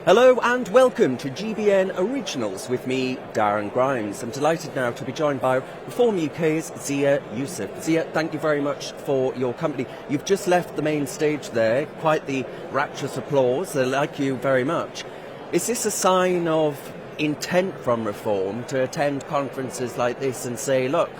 Hello and welcome to GBN Originals with me, Darren Grimes. I'm delighted now to be joined by Reform UK's Zia Yusuf. Zia, thank you very much for your company. You've just left the main stage there, quite the rapturous applause. They like you very much. Is this a sign of intent from Reform to attend conferences like this and say, look,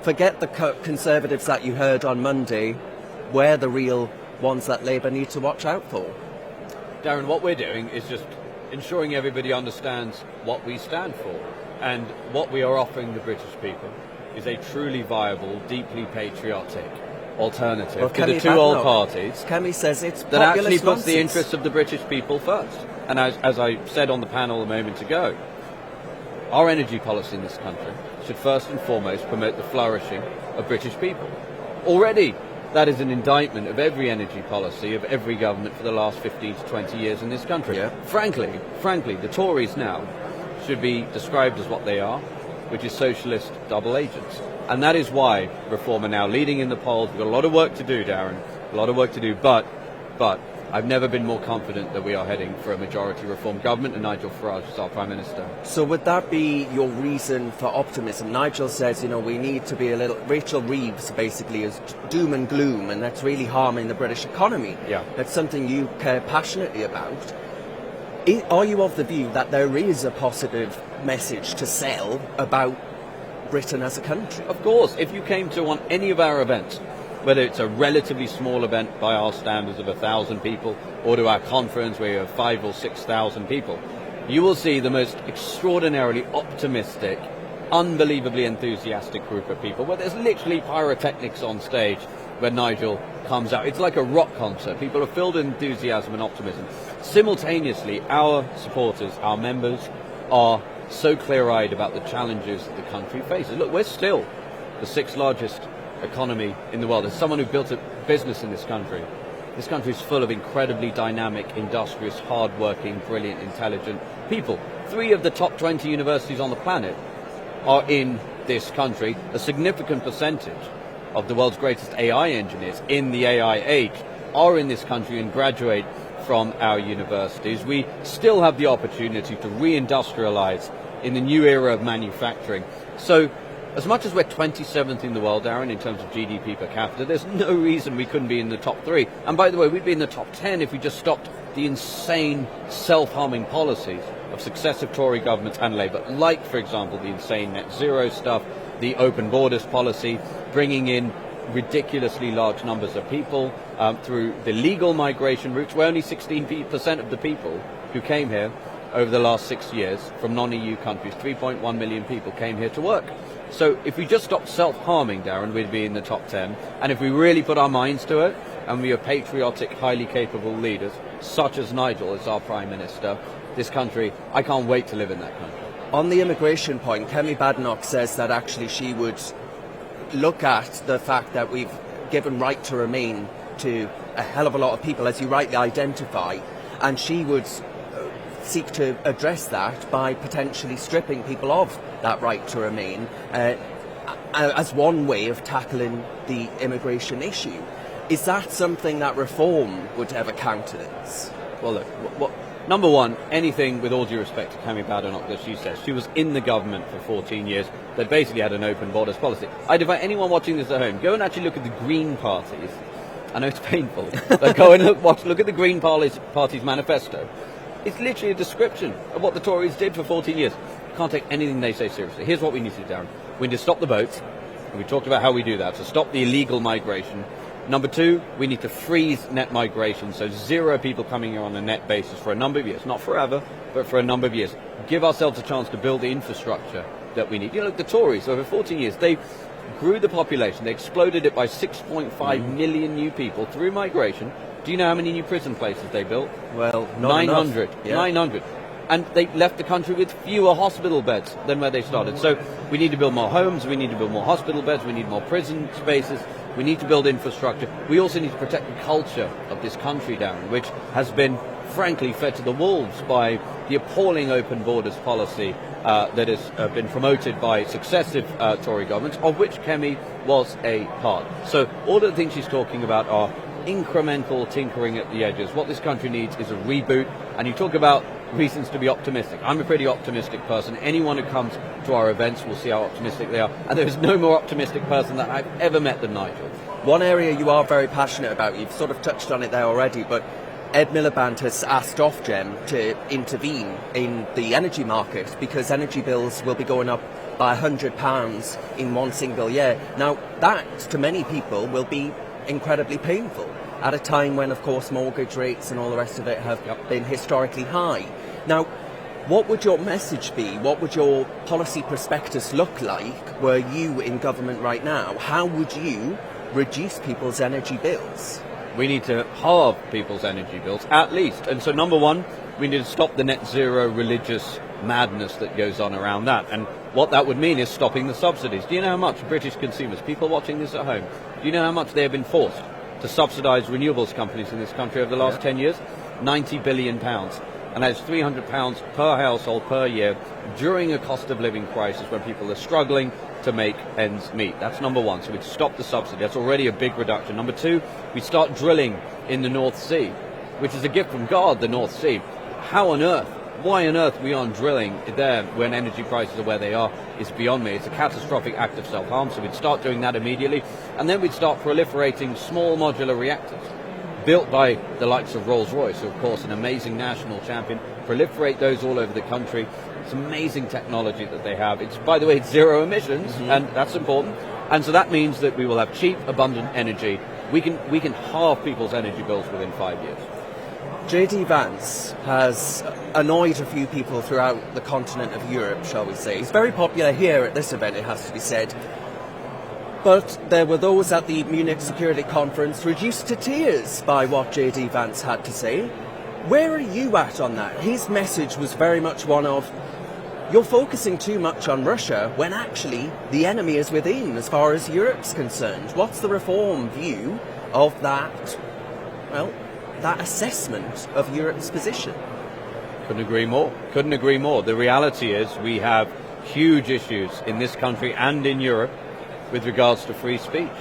forget the Conservatives that you heard on Monday, we're the real ones that Labour need to watch out for? Darren, what we're doing is just ensuring everybody understands what we stand for. And what we are offering the British people is a truly viable, deeply patriotic alternative to the two old parties Kemi says it's that actually puts nonsense. the interests of the British people first. And as I said on the panel a moment ago, our energy policy in this country should first and foremost promote the flourishing of British people. Already, that is an indictment of every energy policy of every government for the last 15 to 20 years in this country. Yeah. Frankly, the Tories now should be described as what they are, which is socialist double agents. And that is why Reform are now leading in the polls. We've got a lot of work to do, Darren, a lot of work to do, but I've never been more confident that we are heading for a majority Reform government and Nigel Farage is our Prime Minister. So would that be your reason for optimism? Nigel says, we need to be a little... Rachel Reeves basically is doom and gloom, and that's really harming the British economy. Yeah. That's something you care passionately about. Are you of the view that there is a positive message to sell about Britain as a country? Of course, if you came to any of our events, whether it's a relatively small event by our standards of 1,000 people, or to our conference where you have 5,000 or 6,000 people, you will see the most extraordinarily optimistic, unbelievably enthusiastic group of people, where there's literally pyrotechnics on stage when Nigel comes out. It's like a rock concert. People are filled with enthusiasm and optimism. Simultaneously, our supporters, our members, are so clear-eyed about the challenges that the country faces. Look, we're still the 6th largest economy in the world. As someone who built a business in this country is full of incredibly dynamic, industrious, hard-working, brilliant, intelligent people. 3 of the top 20 universities on the planet are in this country. A significant percentage of the world's greatest AI engineers in the AI age are in this country and graduate from our universities. We still have the opportunity to reindustrialize in the new era of manufacturing. So as much as we're 27th in the world, Darren, in terms of GDP per capita, there's no reason we couldn't be in the top 3. And by the way, we'd be in the top 10 if we just stopped the insane self-harming policies of successive Tory governments and Labour, like, for example, the insane net zero stuff, the open borders policy, bringing in ridiculously large numbers of people through the legal migration routes, where only 16% of the people who came here over the last 6 years from non-EU countries, 3.1 million people came here to work. So if we just stopped self-harming, Darren, we'd be in the top 10. And if we really put our minds to it, and we are patriotic, highly capable leaders, such as Nigel as our Prime Minister, this country, I can't wait to live in that country. On the immigration point, Kemi Badenoch says that actually she would look at the fact that we've given right to remain to a hell of a lot of people, as you rightly identify, and she would seek to address that by potentially stripping people of that right to remain as one way of tackling the immigration issue. Is that something that Reform would ever countenance? Well, look, number one, anything, with all due respect to Kemi Badenoch, that she says, she was in the government for 14 years that basically had an open borders policy. I'd invite anyone watching this at home, go and actually look at the Green parties. I know it's painful, but go and look at the Green Party's manifesto. It's literally a description of what the Tories did for 14 years. You can't take anything they say seriously. Here's what we need to do, Darren. We need to stop the boats. And we talked about how we do that. So stop the illegal migration. Number 2, we need to freeze net migration. So 0 people coming here on a net basis for a number of years. Not forever, but for a number of years. Give ourselves a chance to build the infrastructure that we need. Look, the Tories, over 14 years, they grew the population. They exploded it by 6.5 million new people through migration. Do you know how many new prison places they built? Well, 900. Yeah. 900. And they left the country with fewer hospital beds than where they started. So we need to build more homes, we need to build more hospital beds, we need more prison spaces, we need to build infrastructure. We also need to protect the culture of this country, Darren, which has been, frankly, fed to the wolves by the appalling open borders policy that has been promoted by successive Tory governments, of which Kemi was a part. So all of the things she's talking about are incremental tinkering at the edges. What this country needs is a reboot. And you talk about reasons to be optimistic. I'm a pretty optimistic person. Anyone who comes to our events will see how optimistic they are. And there is no more optimistic person that I've ever met than Nigel. One area you are very passionate about, you've sort of touched on it there already, but Ed Miliband has asked Ofgem to intervene in the energy market because energy bills will be going up by £100 in one single year. Now, that, to many people, will be incredibly painful at a time when, of course, mortgage rates and all the rest of it have been historically high. Now, what would your message be? What would your policy prospectus look like were you in government right now? How would you reduce people's energy bills? We need to halve people's energy bills, at least. And so, number one, we need to stop the net zero religious madness that goes on around that. And what that would mean is stopping the subsidies. Do you know how much British consumers, people watching this at home, do you know how much they have been forced to subsidise renewables companies in this country over the last 10 years? £90 billion. And that's £300 per household per year during a cost of living crisis when people are struggling to make ends meet. That's number one. So we'd stop the subsidy. That's already a big reduction. Number two, we start drilling in the North Sea, which is a gift from God, the North Sea. How on earth, why on earth we aren't drilling there when energy prices are where they are is beyond me. It's a catastrophic act of self-harm. So we'd start doing that immediately. And then we'd start proliferating small modular reactors built by the likes of Rolls-Royce, who, of course, an amazing national champion. Proliferate those all over the country. It's amazing technology that they have. It's, by the way, it's zero emissions, and that's important. And so that means that we will have cheap, abundant energy. We can halve people's energy bills within 5 years. JD Vance has annoyed a few people throughout the continent of Europe, shall we say. He's very popular here at this event, it has to be said. But there were those at the Munich Security Conference reduced to tears by what JD Vance had to say. Where are you at on that? His message was very much one of, you're focusing too much on Russia when actually the enemy is within as far as Europe's concerned. What's the reform view of that, well, that assessment of Europe's position? Couldn't agree more. Couldn't agree more. The reality is we have huge issues in this country and in Europe with regards to free speech,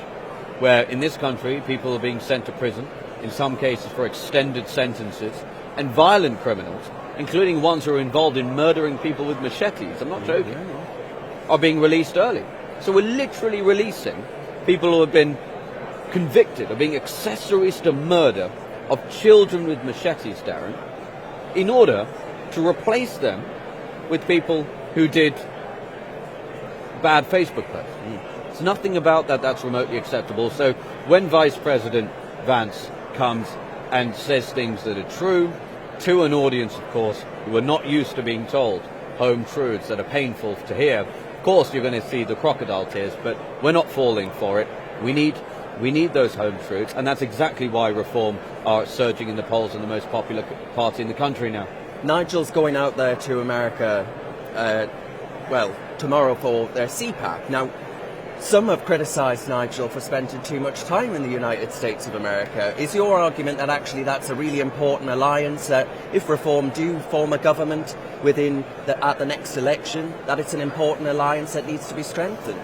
where in this country people are being sent to prison, in some cases for extended sentences, and violent criminals, including ones who are involved in murdering people with machetes, I'm not joking, are being released early. So we're literally releasing people who have been convicted of being accessories to murder of children with machetes, Darren, in order to replace them with people who did bad Facebook posts. It's nothing about that that's remotely acceptable. So when Vice President Vance comes and says things that are true to an audience, of course, who are not used to being told home truths that are painful to hear, of course you're going to see the crocodile tears, but we're not falling for it. We need those home truths, and that's exactly why Reform are surging in the polls and the most popular party in the country now. Nigel's going out there to America, tomorrow for their CPAC. Now, some have criticised Nigel for spending too much time in the United States of America. Is your argument that actually that's a really important alliance, that if Reform do form a government at the next election, that it's an important alliance that needs to be strengthened?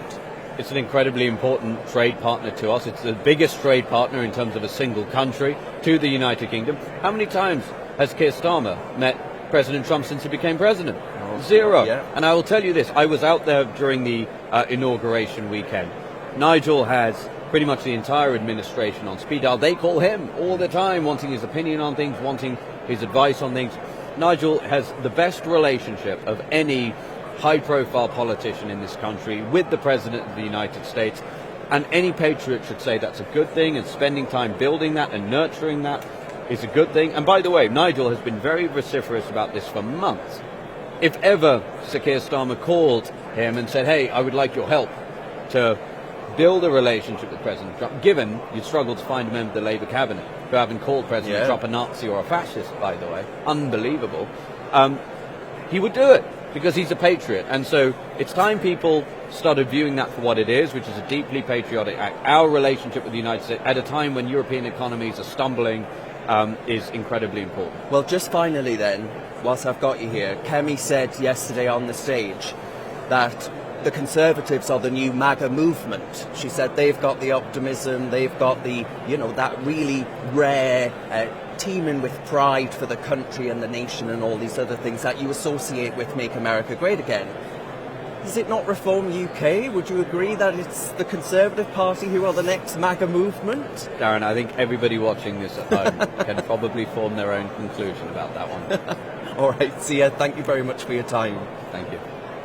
It's an incredibly important trade partner to us. It's the biggest trade partner in terms of a single country to the United Kingdom. How many times has Keir Starmer met President Trump since he became president? Zero. Yeah. And I will tell you this, I was out there during the inauguration weekend. Nigel has pretty much the entire administration on speed dial. They call him all the time, wanting his opinion on things, wanting his advice on things. Nigel has the best relationship of any high-profile politician in this country with the President of the United States, and any patriot should say that's a good thing, and spending time building that and nurturing that is a good thing. And by the way, Nigel has been very vociferous about this for months. If ever Sir Keir Starmer called him and said, hey, I would like your help to build a relationship with President Trump, given you'd struggle to find a member of the Labour cabinet who haven't called President Trump a Nazi or a fascist, by the way, unbelievable, he would do it because he's a patriot. And so it's time people started viewing that for what it is, which is a deeply patriotic act. Our relationship with the United States at a time when European economies are stumbling is incredibly important. Well, just finally then, whilst I've got you here, Kemi said yesterday on the stage that the Conservatives are the new MAGA movement. She said they've got the optimism, they've got the, that really rare teeming with pride for the country and the nation and all these other things that you associate with Make America Great Again. Is it not Reform UK? Would you agree that it's the Conservative Party who are the next MAGA movement? Darren, I think everybody watching this at home can probably form their own conclusion about that one. All right, Zia, thank you very much for your time. Thank you.